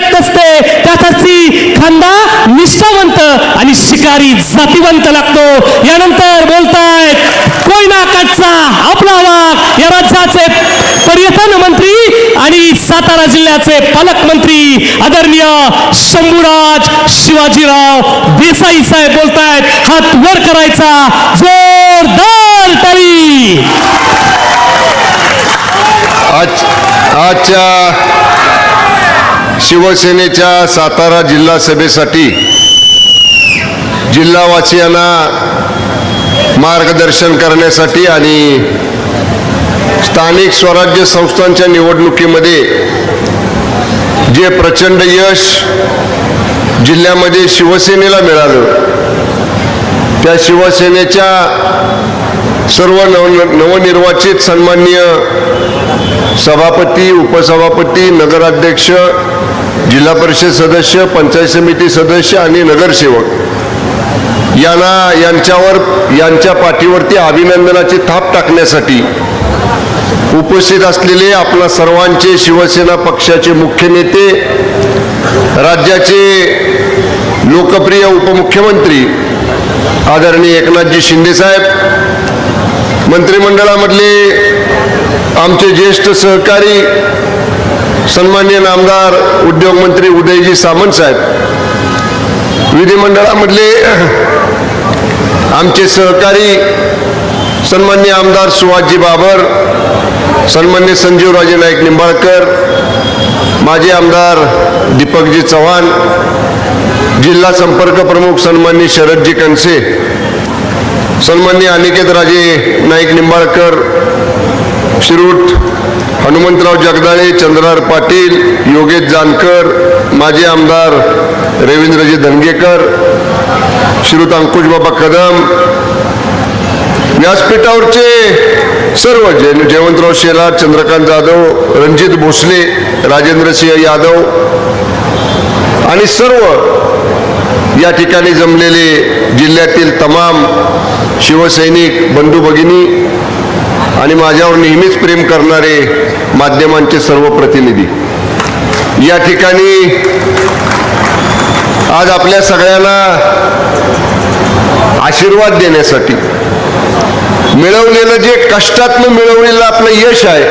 व्यक्त असते त्यासाठी खांदा निष्ठावंत आणि शिकारी जातीवंत लागतो. यानंतर बोलतायत कोयना काठचा आपला वाघ या राज्याचे पर्यटन मंत्री आणि सातारा जिल्ह्याचे पालकमंत्री आदरणीय शंभूराज शिवाजीराव देसाई साहेब बोलतायत. हात वर करायचा, जोरदार टाळी. आजच्या शिवसेनेच्या सातारा जिल्हा सभेसाठी जिल्हावासियांना मार्गदर्शन करण्यासाठी आणि स्थानिक स्वराज्य संस्थांच्या निवडणुकीमध्ये जे प्रचंड यश जिल्ह्यामध्ये शिवसेनेला मिळालं, त्या शिवसेनेच्या सर्व नवनिर्वाचित सन्माननीय सभापती, उपसभापती, नगराध्यक्ष, जिल्हा परिषद सदस्य, पंचायत समिती सदस्य आणि नगरसेवक यांच्या पाठीवरती अभिनंदनाची थाप टाकण्यासाठी उपस्थित असलेले आपल्या सर्वांचे शिवसेना पक्षाचे मुख्य नेते, राज्याचे लोकप्रिय उपमुख्यमंत्री आदरणीय एकनाथजी शिंदे साहेब, मंत्रिमंडळामधले आमचे ज्येष्ठ सहकारी सन्माननीय नामदार उद्योगमंत्री उदयजी सामंत साहेब, विधिमंडळामधले आमचे सहकारी सन्माननीय आमदार सुहासजी बाबर, सन्माननीय संजीवराजे नाईक निंबाळकर, माजी आमदार दीपकजी चव्हाण, जिल्हा संपर्क प्रमुख सन्माननीय शरदजी कणसे, सन्माननीय अनिकेत राजे नाईक निंबाळकर, श्रीयुत हनुमंतराव जगदाळे, चंद्रहार पाटील, योगेश जानकर, माजी आमदार रवींद्रजी धनगेकर, श्रीयुत अंकुशबाबा कदम, व्यासपीठावरचे सर्व जयवंतराव शेलार, चंद्रकांत जाधव, रणजित भोसले, राजेंद्रसिंह यादव आणि सर्व या ठिकाणी जमलेले जिल्ह्यातील तमाम शिवसैनिक बंधू भगिनी आणि माझ्यावर नेहमीच प्रेम करणारे माध्यमांचे सर्व प्रतिनिधी, या ठिकाणी आज आपल्या सगळ्यांना आशीर्वाद देण्यासाठी मिळवलेलं जे कष्टातनं मिळवलेलं आपलं यश आहे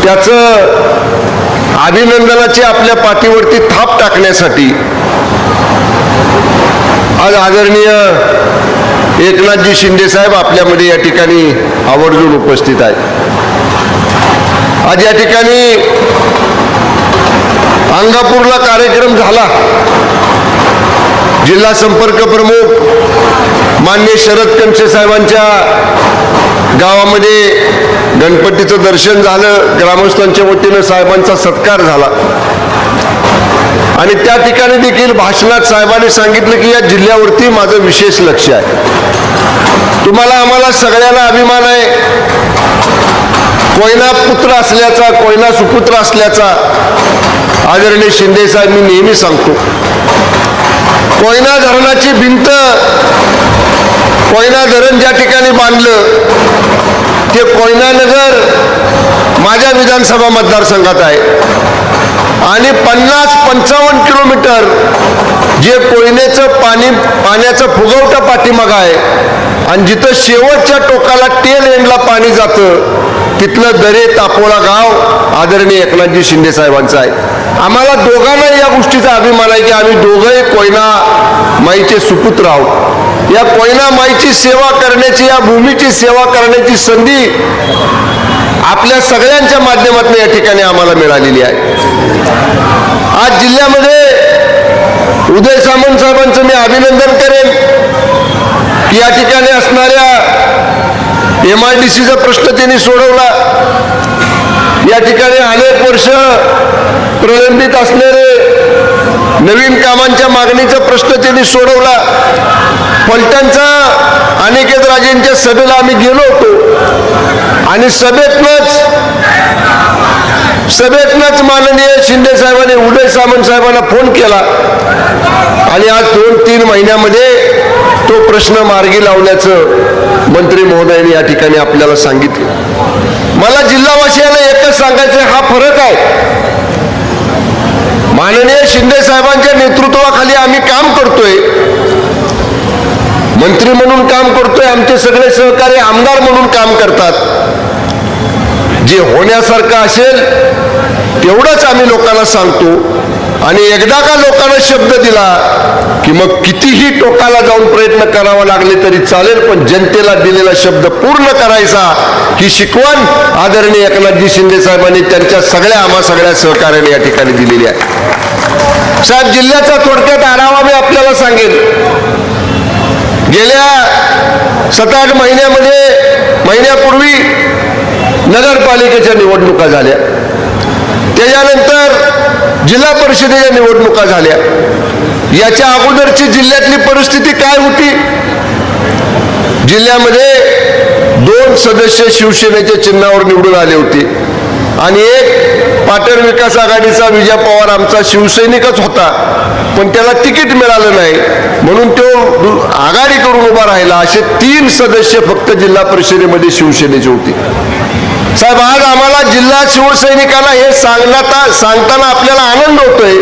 त्याचं अभिनंदनाची आपल्या पाठीवरती थाप टाकण्यासाठी आज आदरणीय एकनाथजी शिंदे साहेब आपल्यामध्ये या ठिकाणी आवर्जून उपस्थित आहेत. आज या ठिकाणी अंगापूरला कार्यक्रम झाला. जिल्हा संपर्क प्रमुख माननीय शरद कणसे साहेबांच्या गावामध्ये गणपतीचं दर्शन झालं, ग्रामस्थांच्या वतीनं साहेबांचा सत्कार झाला आणि त्या ठिकाणी देखील भाषणात साहेबांनी सांगितलं की या जिल्ह्यावरती माझं विशेष लक्ष आहे. तुम्हाला आम्हाला सगळ्यांना अभिमान आहे कोयना पुत्र असल्याचा, कोयना सुपुत्र असल्याचा. आदरणीय शिंदे साहेब, मी नेहमी सांगतो कोयना धरणाची भिंत, कोयना धरण ज्या ठिकाणी बांधलं ते कोयना नगर माझ्या विधानसभा मतदारसंघात आहे आणि 50-55 किलोमीटर जे कोयनेचं पाण्याचं फुगवटा पाठीमागं आहे आणि जिथं शेवटच्या टोकाला टेल एंडला पाणी जातं तिथलं दरे तापोळा गाव आदरणीय एकनाथजी शिंदे साहेबांचं आहे. आम्हाला दोघांना या गोष्टीचा अभिमान आहे की आम्ही दोघंही कोयना माईचे सुपुत्र आहोत. या कोयना माईची सेवा करण्याची, या भूमीची सेवा करण्याची संधी आपल्या सगळ्यांच्या माध्यमातून या ठिकाणी आम्हाला मिळालेली आहे. आज जिल्ह्यामध्ये उदय सामंत साहेबांचं मी अभिनंदन करेन की या ठिकाणी असणाऱ्या MIDCचा प्रश्न त्यांनी सोडवला. या ठिकाणी अनेक वर्ष प्रलंबित असणारे नवीन कामांच्या मागणीचा प्रश्न त्यांनी सोडवला. फलटणचा अनिकेत राजेंच्या सभेला आम्ही गेलो होतो आणि सभेतनच माननीय शिंदे साहेबांनी उदय सामंत साहेबांना फोन केला आणि आज 2-3 महिन्यामध्ये तो प्रश्न मार्गी लावण्याचं मंत्री महोदयांनी या ठिकाणी आपल्याला सांगितलं. मला जिल्हावासियांना एकच सांगायचं, हा फरक आहे शिंदे साहेबांच्या नेतृत्वाखाली आम्ही काम करतोय, मंत्री म्हणून काम करतोय, आमचे सगळे सहकारी आमदार म्हणून काम करतात. जे होण्यासारखं असेल तेवढंच आम्ही लोकांना सांगतो. आणि एकदा का लोकांना शब्द दिला की मग कितीही टोकाला जाऊन प्रयत्न करावा लागले तरी चालेल, पण जनतेला दिलेला शब्द पूर्ण करायचा ही शिकवण आदरणीय एकनाथजी शिंदे साहेबांनी त्यांच्या आम्हा सगळ्या सहकार्याने या ठिकाणी दिलेली आहे. साहेब, जिल्ह्याचा थोडक्यात आढावा मी आपल्याला सांगेन. गेल्या 7-8 महिन्यापूर्वी नगरपालिकेच्या निवडणुका झाल्या, त्याच्यानंतर जिल्हा परिषदेच्या निवडणुका झाल्या. याच्या अगोदरची जिल्ह्यातली परिस्थिती काय होती? जिल्ह्यामध्ये 2 सदस्य शिवसेनेच्या चिन्हावर निवडून आले होते आणि एक पाटण विकास आघाडीचा विजय पवार आमचा शिवसैनिकच होता, पण त्याला तिकीट मिळालं नाही म्हणून तो आघाडी करून उभा राहिला. असे 3 सदस्य फक्त जिल्हा परिषदेमध्ये शिवसेनेचे होते. साहेब, आज आम्हाला जिल्हा शिवसैनिकांना हे सांगताना आपल्याला आनंद होतोय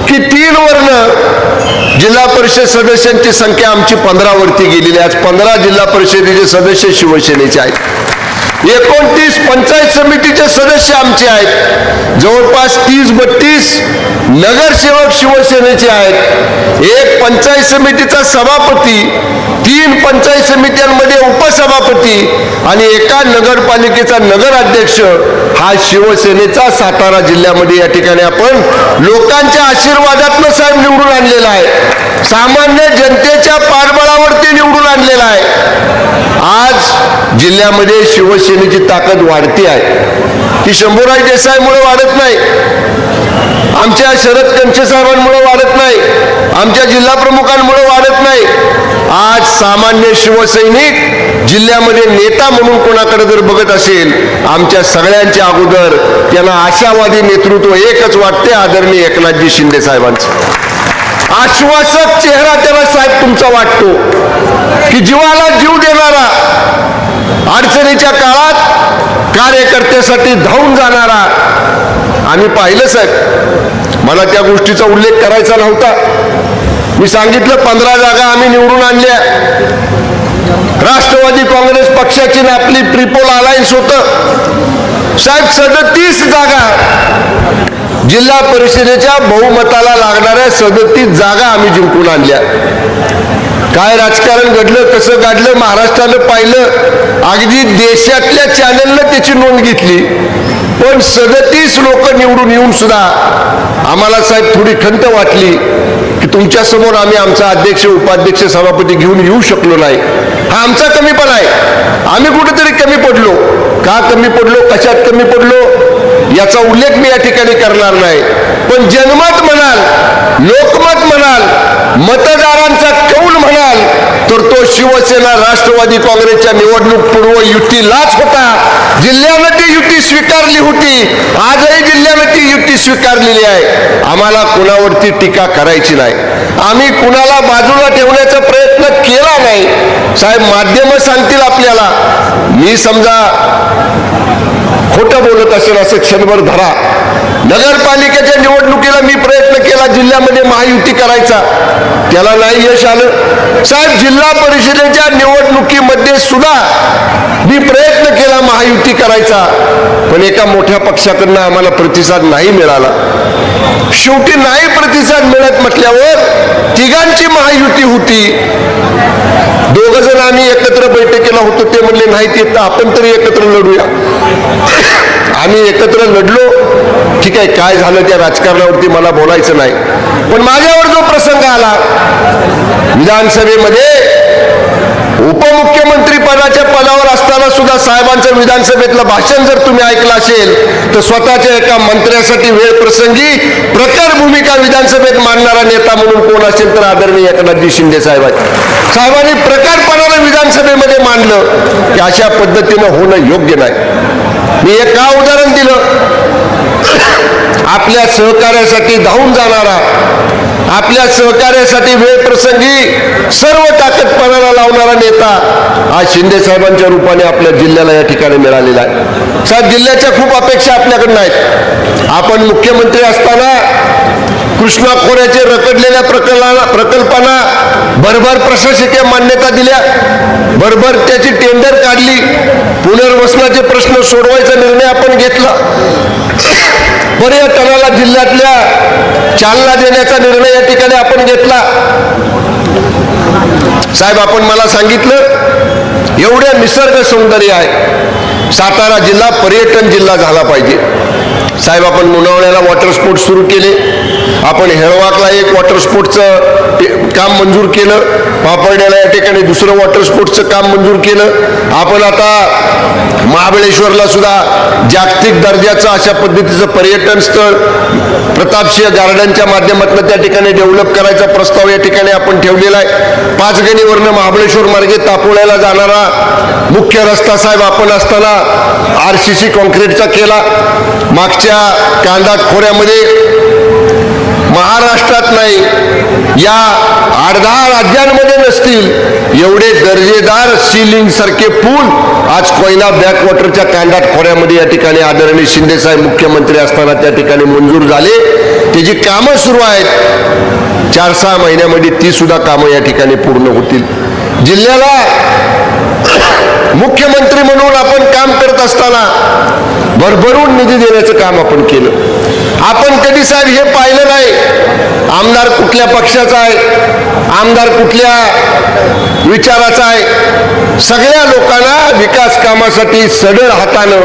की 3 वरनं जिल्हा परिषद सदस्यांची संख्या आमची 15 वरती गेलेली आहे. आज 15 जिल्हा परिषदेचे सदस्य शिवसेनेचे आहेत. 29 पंचायत समितीचे सदस्य आमचे आहेत. जवळपास 30-32 नगरसेवक शिवसेनेचे आहेत. एक पंचायत समितीचा सभापती, 3 पंचायत समित्यांमध्ये उपसभापती आणि एका नगरपालिकेचा नगराध्यक्ष हा शिवसेनेचा सातारा जिल्ह्यामध्ये या ठिकाणी आपण लोकांच्या आशीर्वादातनं साहेब निवडून आणलेला आहे. सामान्य जनतेच्या पाठबळावरती निवडून आणलेला आहे. आज जिल्ह्यामध्ये शिवसेनेची ताकद वाढती आहे. ती शंभूराज देसाईमुळे वाढत नाही, आमच्या शरद कंचे साहेबांमुळे वाढत नाही, आमच्या जिल्हा प्रमुखांमुळे वाढत नाही. आज सामान्य शिवसैनिक जिल्ह्यामध्ये नेता म्हणून कोणाकडे जर बघत असेल, आमच्या सगळ्यांच्या अगोदर त्यांना आशावादी नेतृत्व एकच वाटते, आदरणीय एकनाथजी शिंदे साहेबांचं. आश्वासक चेहरा त्याला साहेब तुमचा वाटतो की जीवाला जीव देणारा, अडचणीच्या काळात कार्यकर्त्यासाठी धावून जाणारा. आम्ही पाहिलं साहेब, मला त्या गोष्टीचा उल्लेख करायचा नव्हता. मी सांगितलं 15 जागा आम्ही निवडून आणल्या. राष्ट्रवादी काँग्रेस पक्षाची आपली ट्रिपल अलायन्स होतं साहेब. 37 जागा जिल्हा परिषदेच्या बहुमताला लागणाऱ्या 37 जागा आम्ही जिंकून आणल्या. काय राजकारण घडलं, कसं घडलं महाराष्ट्रानं पाहिलं, अगदी देशातल्या चॅनलनं त्याची नोंद घेतली. पण 37 लोक निवडून येऊन सुद्धा आम्हाला साहेब थोडी खंत वाटली की तुमच्या समोर आम्ही आमचा अध्यक्ष, उपाध्यक्ष, सभापती घेऊन येऊ शकलो नाही. हा आमचा कमीपणा आहे. आम्ही कुठेतरी कमी पडलो. का कमी पडलो, कशात कमी पडलो याचा उल्लेख मी या ठिकाणी करणार नाही. पण जनमत म्हणाल, लोकमत म्हणाल, मतदारांचा कौल म्हणाल तर तो शिवसेना राष्ट्रवादी काँग्रेसच्या निवडणूक पूर्व युतीलाच होता. जिल्ह्यानं ती युती स्वीकारली होती. आजही जिल्ह्यानं ती युती स्वीकारलेली आहे. आम्हाला कुणावरती टीका करायची नाही. आम्ही कुणाला बाजूला ठेवण्याचा प्रयत्न केला नाही. साहेब, माध्यमं सांगतील आपल्याला, मी समजा खोटं बोलत असेल असं क्षणभर धरा. नगरपालिकेच्या निवडणुकीला मी प्रयत्न केला जिल्ह्यामध्ये महायुती करायचा, त्याला नाही यश आलं. साहेब, जिल्हा परिषदेच्या निवडणुकीमध्ये सुद्धा मी प्रयत्न केला महायुती करायचा, पण एका मोठ्या पक्षाकडनं आम्हाला प्रतिसाद नाही मिळाला. शेवटी नाही प्रतिसाद मिळत म्हटल्यावर तिघांची महायुती होती. 2 जण आम्ही एकत्र बैठकीला होतो. ते म्हणले नाहीत येत, आपण तरी एकत्र लढूया. आम्ही एकत्र लढलो. ठीक आहे, काय झालं त्या राजकारणावरती मला बोलायचं नाही. पण माझ्यावर जो प्रसंग आला विधानसभेमध्ये, उपमुख्यमंत्री पदाच्या पदावर असताना सुद्धा साहेबांचं विधानसभेतलं भाषण जर तुम्ही ऐकलं असेल तर स्वतःच्या एका मंत्र्यासाठी वेळ प्रसंगी प्रखर भूमिका विधानसभेत मांडणारा नेता म्हणून कोण असेल तर आदरणीय एकनाथजी शिंदे साहेबांनी प्रखरपणाने विधानसभेमध्ये मांडलं की अशा पद्धतीनं होणं योग्य नाही. मी एक का उदाहरण दिलं, आपल्या सहकार्यासाठी धावून जाणारा, आपल्या सहकार्यासाठी वेळप्रसंगी सर्व ताकद पणाला लावणारा नेता आज शिंदे साहेबांच्या रूपाने आपल्या जिल्ह्याला या ठिकाणी मिळालेला आहे. साहेब, जिल्ह्याच्या खूप अपेक्षा आपल्याकडनं आहेत. आपण मुख्यमंत्री असताना कृष्णा खोऱ्याचे रखडलेल्या प्रकल्पांना भरभर प्रशासकीय मान्यता दिल्या, भरभर त्याची टेंडर काढली, पुनर्वसनाचे प्रश्न सोडवायचा निर्णय आपण घेतला, पर्यटनाला जिल्ह्यातल्या चालना देण्याचा निर्णय या ठिकाणी आपण घेतला. साहेब, आपण मला सांगितलं एवढे निसर्ग सौंदर्य आहे, सातारा जिल्हा पर्यटन जिल्हा झाला पाहिजे. साहेब, आपण मुनावळ्याला वॉटर स्पोर्ट्स सुरू केले, आपण हेळवाकला एक वॉटर स्पोर्ट्सचं काम मंजूर केलं, पापर्ड्याला या ठिकाणी दुसरं वॉटर स्पोर्ट्सचं काम मंजूर केलं. आपण आता महाबळेश्वरला सुद्धा जागतिक दर्जाचं अशा पद्धतीचं पर्यटन स्थळ प्रतापसिंह गार्डनच्या माध्यमातून त्या ठिकाणी डेव्हलप करायचा प्रस्ताव या ठिकाणी आपण ठेवलेला आहे. पाचगणीवरनं महाबळेश्वर मार्गे तापोळ्याला जाणारा मुख्य रस्ता साहेब आपण असताना RCC कॉन्क्रीटचा केला. मागच्या कांदा खोऱ्यामध्ये महाराष्ट्रात नाही या 8-10 राज्यांमध्ये नसतील एवढे दर्जेदार सीलिंग सारखे पूल आज कोयना बॅकवॉटरच्या कांडाट खोऱ्यामध्ये या ठिकाणी आदरणीय शिंदे साहेब मुख्यमंत्री असताना त्या ठिकाणी मंजूर झाले. त्याची कामं सुरू आहेत. 4-6 महिन्यामध्ये ती सुद्धा कामं या ठिकाणी पूर्ण होतील. जिल्ह्याला मुख्यमंत्री म्हणून आपण काम करत असताना भरभरून निधी देण्याचं काम आपण केलं. आपण कधी साहेब हे पाहिलं नाही आमदार कुठल्या पक्षाचा आहे, आमदार कुठल्या विचाराचा आहे. सगळ्या लोकांना विकास कामासाठी सढळ हातानं,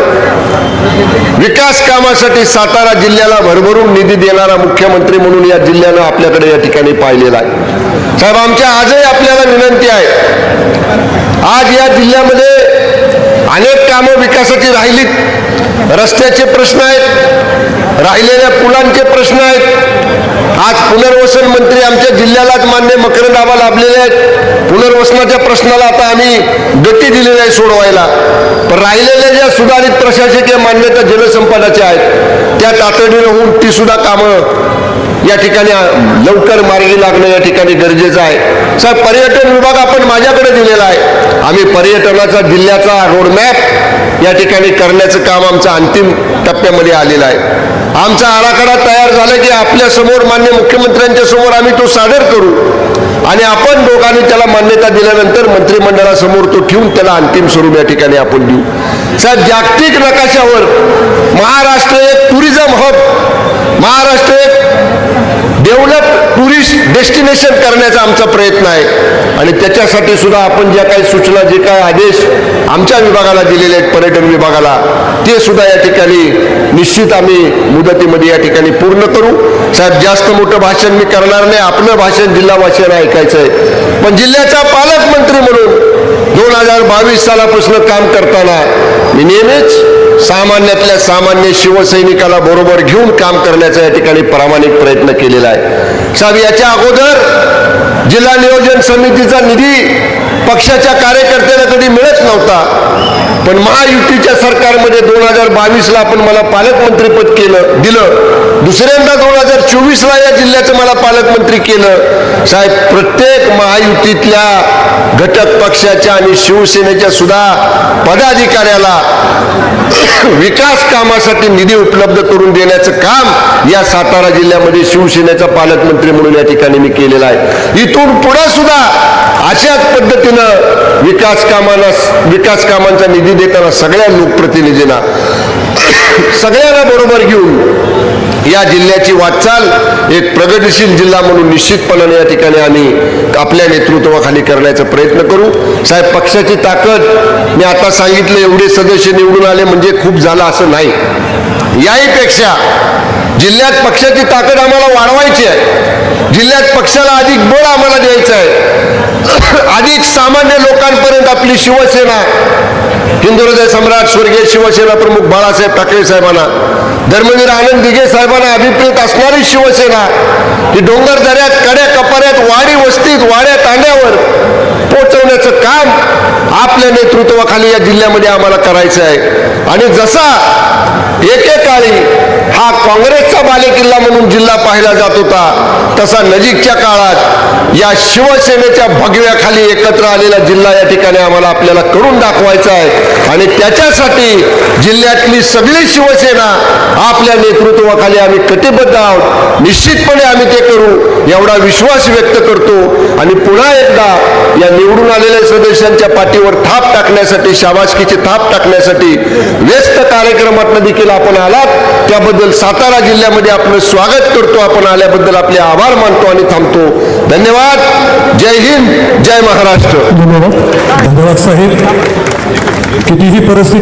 विकास कामासाठी सातारा जिल्ह्याला भरभरून निधी देणारा मुख्यमंत्री म्हणून या जिल्ह्यानं आपल्याकडे या ठिकाणी पाहिलेला आहे. साहेब, आमच्या आजही आपल्याला विनंती आहे, आज या जिल्ह्यामध्ये अनेक कामं विकासाची राहिलीत. रस्त्याचे प्रश्न आहेत, राहिलेल्या पुलांचे प्रश्न आहेत. आज पुनर्वसन मंत्री आमच्या जिल्ह्यालाच मान्य मकरंद आबा लाभलेले आहेत. पुनर्वसनाच्या प्रश्नाला आता आम्ही गती दिलेली आहे सोडवायला. पण राहिलेल्या ज्या सुधारित प्रशासकीय मान्यता जलसंपदाच्या आहेत त्या तातडीनं होऊन ती सुद्धा कामं या ठिकाणी लवकर मार्गी लागणं या ठिकाणी गरजेचं आहे. साहेब, पर्यटन विभाग आपण माझ्याकडे दिलेला आहे. आम्ही पर्यटनाचा जिल्ह्याचा रोडमॅप या ठिकाणी करण्याचं काम आमचं अंतिम टप्प्यामध्ये आलेलं आहे. आमचा आराखडा तयार झाला की आपल्या समोर मान्य मुख्यमंत्र्यांच्या समोर आम्ही तो सादर करू आणि आपण दोघांनी त्याला मान्यता दिल्यानंतर मंत्रिमंडळासमोर तो ठेवून त्याला अंतिम स्वरूप या ठिकाणी आपण देऊ. साहेब, जागतिक नकाशावर महाराष्ट्र एक टुरिझम हब, महाराष्ट्र एक डेव्हलप टुरिस्ट डेस्टिनेशन करण्याचा आमचा प्रयत्न आहे आणि त्याच्यासाठी सुद्धा आपण ज्या काही सूचना, जे काही आदेश आमच्या विभागाला दिलेले आहेत पर्यटन विभागाला, ते सुद्धा या ठिकाणी निश्चित आम्ही मुदतीमध्ये या ठिकाणी पूर्ण करू. साहेब, जास्त मोठं भाषण मी करणार नाही, आपलं भाषण जिल्हा भाषण ऐकायचं आहे. पण जिल्ह्याचा पालकमंत्री म्हणून 2022 सालापासून काम करताना मी नेहमीच सामान्यातल्या सामान्य शिवसैनिकाला बरोबर घेऊन काम करण्याचा या ठिकाणी प्रामाणिक प्रयत्न केलेला आहे. साहेब, याच्या अगोदर जिल्हा नियोजन समितीचा निधी पक्षाच्या कार्यकर्त्यांना कधी मिळत नव्हता. पण महायुतीच्या सरकारमध्ये 2022ला आपण मला पालकमंत्रीपद दिलं. दुसऱ्यांदा 2024ला या जिल्ह्याचं मला पालकमंत्री केलं. साहेब, प्रत्येक महायुतीतल्या घटक पक्षाच्या आणि शिवसेनेच्या सुद्धा पदाधिकाऱ्याला विकास कामासाठी निधी उपलब्ध करून देण्याचं काम या सातारा जिल्ह्यामध्ये शिवसेनेचा पालकमंत्री म्हणून या ठिकाणी मी केलेला आहे. इथून पुढे सुद्धा अशाच पद्धतीनं विकास कामांचा निधी देताना सगळ्या लोकप्रतिनिधींना सगळ्यांना बरोबर घेऊन या जिल्ह्याची वाटचाल एक प्रगतिशील जिल्हा म्हणून निश्चितपणाने या ठिकाणी आम्ही आपल्या नेतृत्वाखाली करण्याचा प्रयत्न करू. साहेब, पक्षाची ताकद मी आता सांगितलं, एवढे सदस्य निवडून आले म्हणजे खूप झालं असं नाही. याहीपेक्षा जिल्ह्यात पक्षाची ताकद आम्हाला वाढवायची आहे. जिल्ह्यात पक्षाला अधिक बळ आम्हाला द्यायचं आहे. अधिक सामान्य लोकांपर्यंत आपली शिवसेना, हिंदू हृदय सम्राट स्वर्गीय शिवसेना प्रमुख बाळासाहेब ठाकरे साहेबांना, धर्मवीर आनंद दिघे साहेबांना अभिप्रेत असणारी शिवसेना ही डोंगर दऱ्यात, कड्या कपाऱ्यात, वाडी वस्तीत, वाड्या तांड्यावर पोहोचवण्याचं काम आपल्या नेतृत्वाखाली या जिल्ह्यामध्ये आम्हाला करायचं आहे. आणि जसा एकेकाळी हा काँग्रेसचा बालेकिल्ला म्हणून जिल्हा पाहिला जात होता, तसा नजीकच्या काळात या शिवसेनेच्या भगव्याखाली एकत्र आलेला जिल्हा या ठिकाणी आम्हाला आपल्याला करून दाखवायचा आहे. आणि त्याच्यासाठी जिल्ह्यातली सगळी शिवसेना आपल्या नेतृत्वाखाली आम्ही कटिबद्ध आहोत. निश्चितपणे आम्ही ते करू एवढा विश्वास व्यक्त करतो. आणि पुन्हा एकदा या निवडून आलेल्या सदस्यांच्या पाठीवर थाप टाकण्यासाठी, शाबासकीची थाप टाकण्यासाठी व्यस्त कार्यक्रमात देखील आपण आलात, त्याबद्दल सातारा जिल्ह्यामध्ये आपलं स्वागत करतो. आपण आल्याबद्दल आपले आभार मानतो आणि थांबतो. धन्यवाद. जय हिंद, जय महाराष्ट्र. धन्यवाद साहेब. कितीही परिस्थिती